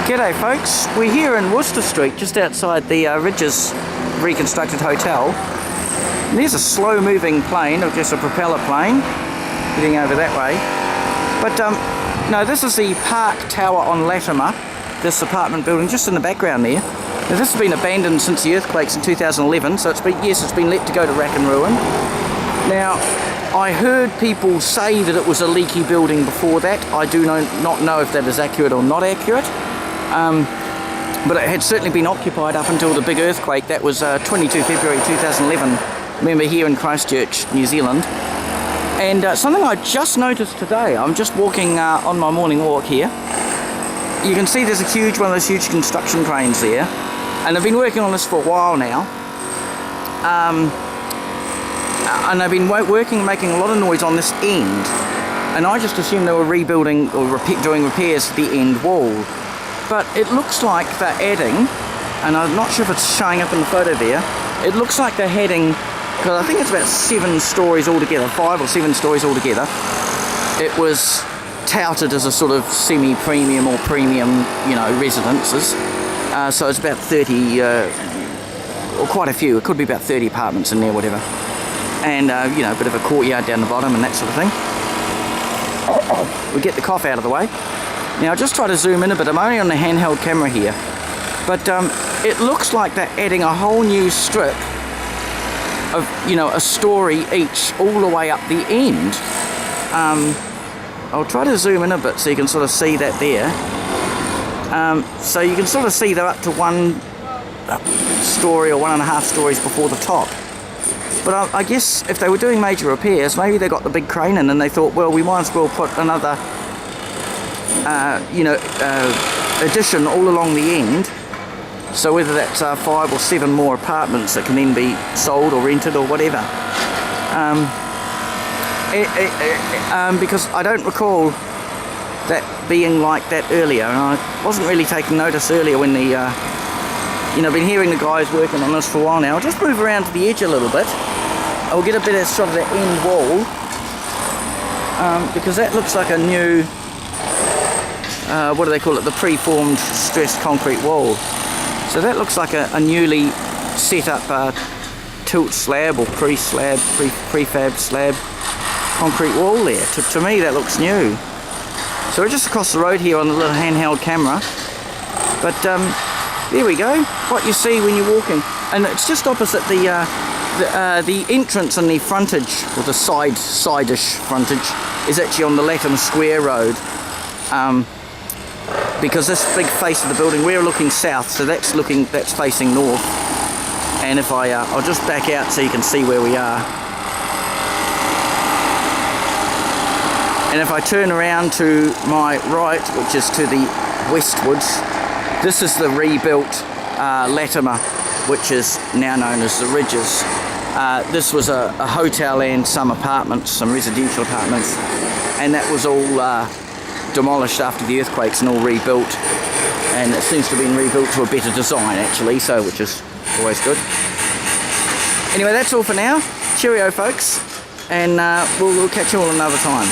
G'day folks, we're here in Worcester Street, just outside the Ridges reconstructed hotel. And there's a slow moving plane, or just a propeller plane, heading over that way. But no, this is the Park Tower on Latimer, this apartment building just in the background there. Now, this has been abandoned since the earthquakes in 2011, so it's been let to go to rack and ruin. Now, I heard people say that it was a leaky building before that. I do not know if that is accurate or not accurate. But it had certainly been occupied up until the big earthquake. That was 22 February 2011, remember, here in Christchurch, New Zealand. And something I just noticed today, I'm just walking on my morning walk here. You can see there's one of those huge construction cranes there. And I've been working on this for a while now. And I've been working and making a lot of noise on this end. And I just assumed they were rebuilding or doing repairs to the end wall. But it looks like they're adding, and I'm not sure if it's showing up in the photo there, it looks like they're heading, because I think it's about 7 stories altogether, 5 or 7 stories altogether. It was touted as a sort of semi-premium or premium, residences. So it's about 30, or quite a few, it could be about 30 apartments in there, whatever. And, a bit of a courtyard down the bottom and that sort of thing. We'll get the cough out of the way. Now, I'll just try to zoom in a bit. I'm only on the handheld camera here. But it looks like they're adding a whole new strip of, a story each all the way up the end. I'll try to zoom in a bit so you can sort of see that there. So you can sort of see they're up to 1 story or 1.5 stories before the top. But I guess if they were doing major repairs, maybe they got the big crane in and they thought, well, we might as well put another addition all along the end, so whether that's 5 or 7 more apartments that can then be sold or rented or whatever. Because I don't recall that being like that earlier, and I wasn't really taking notice earlier when the I've been hearing the guys working on this for a while now. I'll just move around to the edge a little bit. I'll get a better shot of the end wall, because that looks like a new what do they call it, the preformed stressed concrete wall. So that looks like a newly set up tilt slab or prefab slab concrete wall there. To me that looks new. So we're just across the road here on the little handheld camera. But there we go, what you see when you're walking. And it's just opposite the entrance and the frontage, or the side-ish frontage, is actually on the Latimer Square road. Because this big face of the building, we're looking south, so that's facing north. And if I'll just back out so you can see where we are. And if I turn around to my right, which is to the westwards, this is the rebuilt Latimer, which is now known as the Ridges. This was a hotel and some apartments, some residential apartments, and that was all demolished after the earthquakes and all rebuilt, and it seems to have been rebuilt to a better design actually, so which is always good. Anyway, that's all for now. Cheerio folks, and we'll catch you all another time.